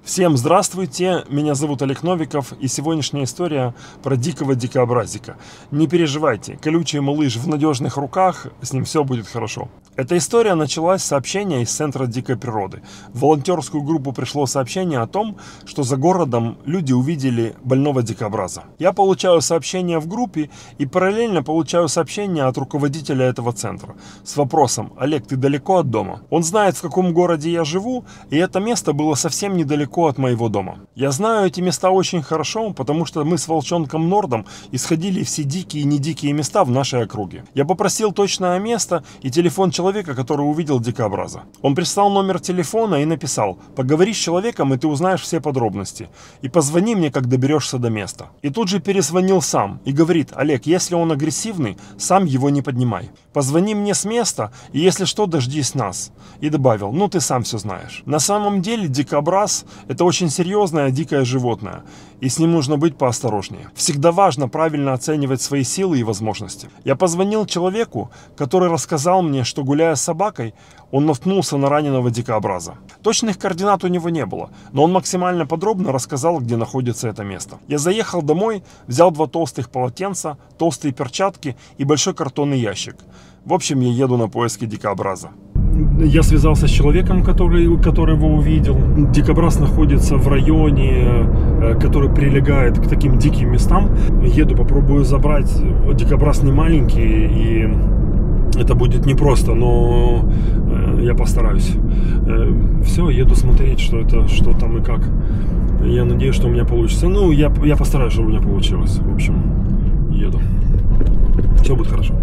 Всем здравствуйте, меня зовут Олег Новиков, и сегодняшняя история про дикого дикообразика. Не переживайте, колючий малыш в надежных руках, с ним все будет хорошо. Эта история началась с сообщения из Центра дикой природы. В волонтерскую группу пришло сообщение о том, что за городом люди увидели больного дикобраза. Я получаю сообщение в группе и параллельно получаю сообщение от руководителя этого центра с вопросом: «Олег, ты далеко от дома?» Он знает, в каком городе я живу, и это место было совсем недалеко от моего дома. Я знаю эти места очень хорошо, потому что мы с волчонком Нордом исходили все дикие и не дикие места в нашей округе. Я попросил точное место и телефон человека, который увидел дикобраза. Он прислал номер телефона и написал: «Поговори с человеком, и ты узнаешь все подробности. И позвони мне, как доберешься до места». И тут же перезвонил сам и говорит: «Олег, если он агрессивный, сам его не поднимай. Позвони мне с места, и если что, дождись нас». И добавил: «Ну ты сам все знаешь». На самом деле дикобраз — это очень серьезное дикое животное, и с ним нужно быть поосторожнее. Всегда важно правильно оценивать свои силы и возможности. Я позвонил человеку, который рассказал мне, что, гуляя с собакой, он наткнулся на раненого дикообраза. Точных координат у него не было, но он максимально подробно рассказал, где находится это место. Я заехал домой, взял 2 толстых полотенца, толстые перчатки и большой картонный ящик. В общем, я еду на поиски дикообраза. Я связался с человеком, который его увидел. Дикобраз находится в районе, который прилегает к таким диким местам. Еду, попробую забрать. Дикобраз не маленький, и это будет непросто, но я постараюсь. Все, еду смотреть, что там и как. Я надеюсь, что у меня получится. Ну, я постараюсь, чтобы у меня получилось. В общем, еду. Все будет хорошо.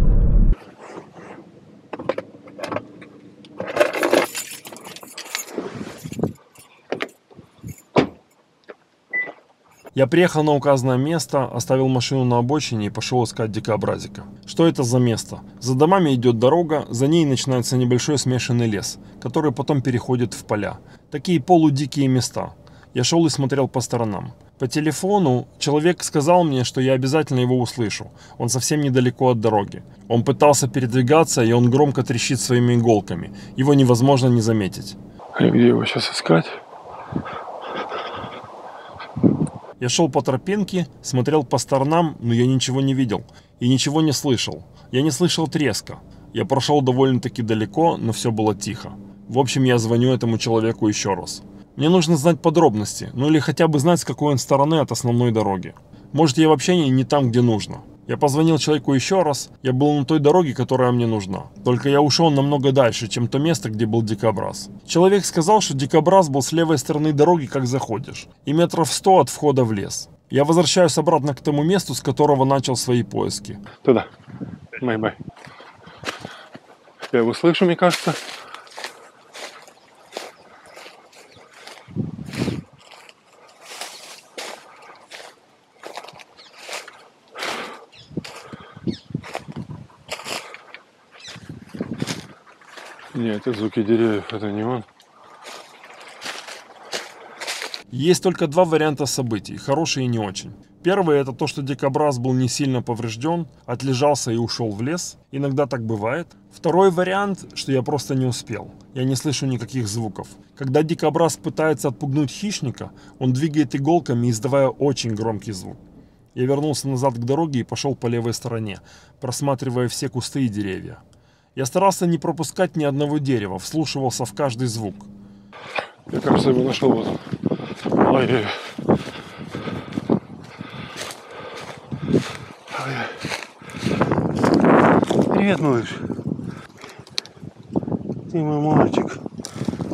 Я приехал на указанное место, оставил машину на обочине и пошел искать дикообразика. Что это за место? За домами идет дорога, за ней начинается небольшой смешанный лес, который потом переходит в поля. Такие полудикие места. Я шел и смотрел по сторонам. По телефону человек сказал мне, что я обязательно его услышу. Он совсем недалеко от дороги. Он пытался передвигаться, и он громко трещит своими иголками. Его невозможно не заметить. А где его сейчас искать? Я шел по тропинке, смотрел по сторонам, но я ничего не видел и ничего не слышал. Я не слышал треска. Я прошел довольно-таки далеко, но все было тихо. В общем, я звоню этому человеку еще раз. Мне нужно знать подробности, ну или хотя бы знать, с какой он стороны от основной дороги. Может, я вообще не там, где нужно. Я позвонил человеку еще раз, я был на той дороге, которая мне нужна. Только я ушел намного дальше, чем то место, где был дикобраз. Человек сказал, что дикобраз был с левой стороны дороги, как заходишь, и метров 100 от входа в лес. Я возвращаюсь обратно к тому месту, с которого начал свои поиски. Туда. Бай-бай. Я его слышу, мне кажется. Нет, это звуки деревьев, это не он. Есть только 2 варианта событий, хорошие и не очень. Первый — это то, что дикобраз был не сильно поврежден, отлежался и ушел в лес. Иногда так бывает. Второй вариант, что я просто не успел. Я не слышу никаких звуков. Когда дикобраз пытается отпугнуть хищника, он двигает иголками, издавая очень громкий звук. Я вернулся назад к дороге и пошел по левой стороне, просматривая все кусты и деревья. Я старался не пропускать ни одного дерева, вслушивался в каждый звук. Я, кажется, его нашел. Вот. Ой-ой-ой. Привет, малыш. Ты мой мальчик.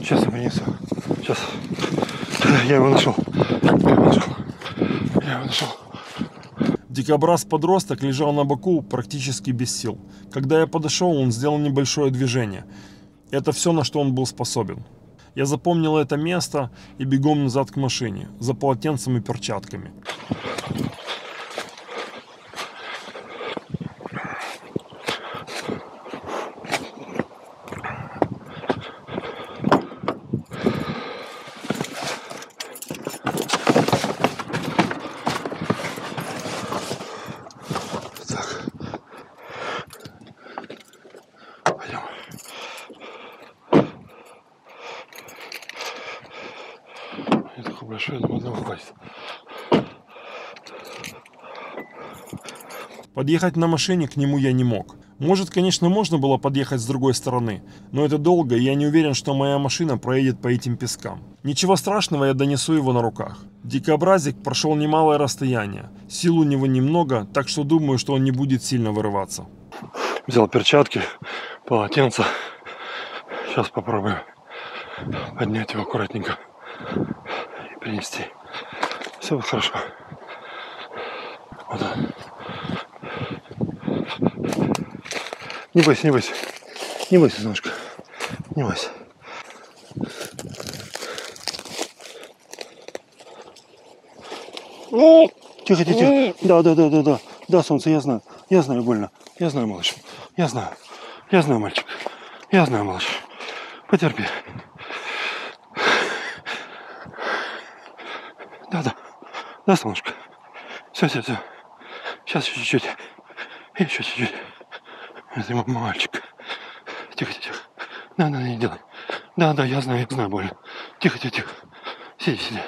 Сейчас я принесу. Сейчас. Я его нашел. Я его нашел. Дикобраз-подросток лежал на боку практически без сил. Когда я подошел, он сделал небольшое движение. Это все, на что он был способен. Я запомнил это место и бегом назад к машине, за полотенцем и перчатками. Не такой большой, думаю, одного хватит. Подъехать на машине к нему я не мог. Может, конечно, можно было подъехать с другой стороны, но это долго, и я не уверен, что моя машина проедет по этим пескам. Ничего страшного, я донесу его на руках. Дикобразик прошел немалое расстояние, сил у него немного, так что думаю, что он не будет сильно вырываться. Взял перчатки, полотенце. Сейчас попробую поднять его аккуратненько и принести. Все будет хорошо. Вот. Не бойся, не бойся. Не бойся, солнышко. Не бойся. Тихо, тихо, тихо. Да. Да, солнце, я знаю. Я знаю, больно. Я знаю, малыш. Я знаю. Я знаю, мальчик. Я знаю, малыш. Потерпи. Да, солнышко. Все. Сейчас еще чуть-чуть. Еще чуть-чуть. Это мальчик. Тихо. Да, не делай. Да, я знаю, больно. Тихо. Сиди. Тихо.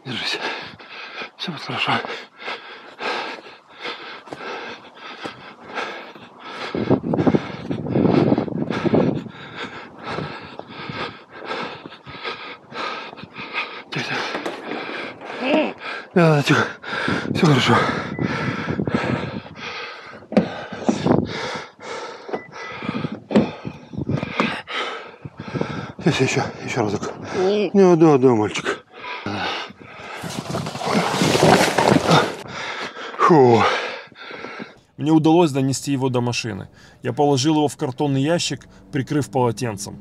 Держись. Все будет хорошо. Тихо. Да, тихо. Все хорошо. Еще разок. Да, мальчик. Фу. Мне удалось донести его до машины. Я положил его в картонный ящик, прикрыв полотенцем.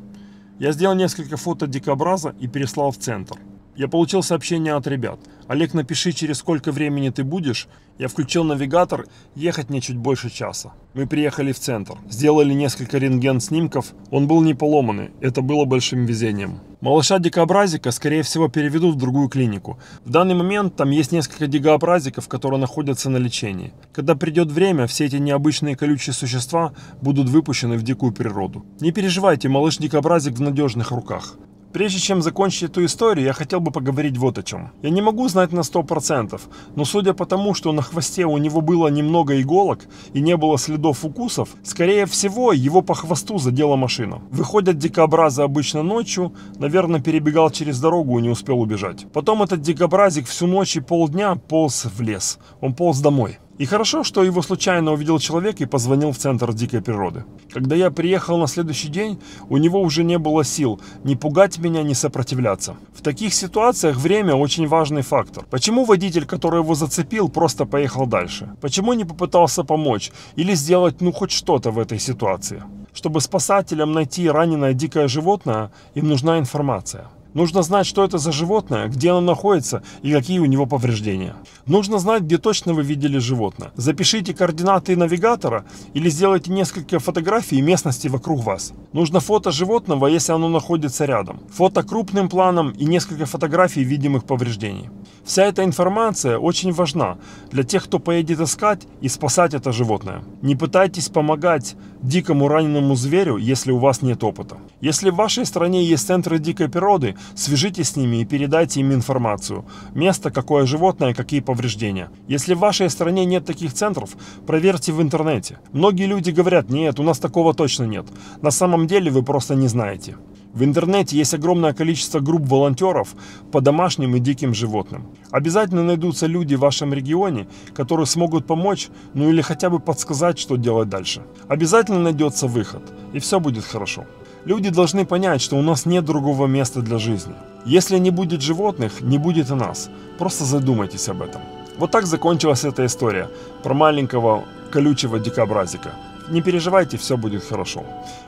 Я сделал несколько фото дикобраза и переслал в центр. Я получил сообщение от ребят. Олег, напиши, через сколько времени ты будешь. Я включил навигатор, ехать мне чуть больше часа. Мы приехали в центр, сделали несколько рентген-снимков. Он был не поломанный, это было большим везением. Малыша дикобразика, скорее всего, переведут в другую клинику. В данный момент там есть несколько дикобразиков, которые находятся на лечении. Когда придет время, все эти необычные колючие существа будут выпущены в дикую природу. Не переживайте, малыш дикобразик в надежных руках. Прежде чем закончить эту историю, я хотел бы поговорить вот о чем. Я не могу знать на 100%, но судя по тому, что на хвосте у него было немного иголок и не было следов укусов, скорее всего, его по хвосту задела машина. Выходят дикобразы обычно ночью, наверное, перебегал через дорогу и не успел убежать. Потом этот дикобразик всю ночь и полдня полз в лес. Он полз домой. И хорошо, что его случайно увидел человек и позвонил в Центр дикой природы. Когда я приехал на следующий день, у него уже не было сил ни пугать меня, ни сопротивляться. В таких ситуациях время очень важный фактор. Почему водитель, который его зацепил, просто поехал дальше? Почему не попытался помочь или сделать хоть что-то в этой ситуации? Чтобы спасателям найти раненое дикое животное, им нужна информация. Нужно знать, что это за животное, где оно находится и какие у него повреждения. Нужно знать, где точно вы видели животное. Запишите координаты навигатора или сделайте несколько фотографий местности вокруг вас. Нужно фото животного, если оно находится рядом. Фото крупным планом и несколько фотографий видимых повреждений. Вся эта информация очень важна для тех, кто поедет искать и спасать это животное. Не пытайтесь помогать дикому раненому зверю, если у вас нет опыта. Если в вашей стране есть центры дикой природы, свяжитесь с ними и передайте им информацию. Место, какое животное, какие повреждения. Если в вашей стране нет таких центров, проверьте в интернете. Многие люди говорят: нет, у нас такого точно нет. На самом деле вы просто не знаете. В интернете есть огромное количество групп волонтеров по домашним и диким животным. Обязательно найдутся люди в вашем регионе, которые смогут помочь, или хотя бы подсказать, что делать дальше. Обязательно найдется выход, и все будет хорошо. Люди должны понять, что у нас нет другого места для жизни. Если не будет животных, не будет и нас. Просто задумайтесь об этом. Вот так закончилась эта история про маленького колючего дикобразика. Не переживайте, все будет хорошо.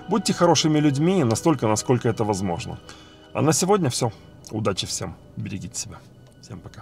Будьте хорошими людьми настолько, насколько это возможно. А на сегодня все. Удачи всем. Берегите себя. Всем пока.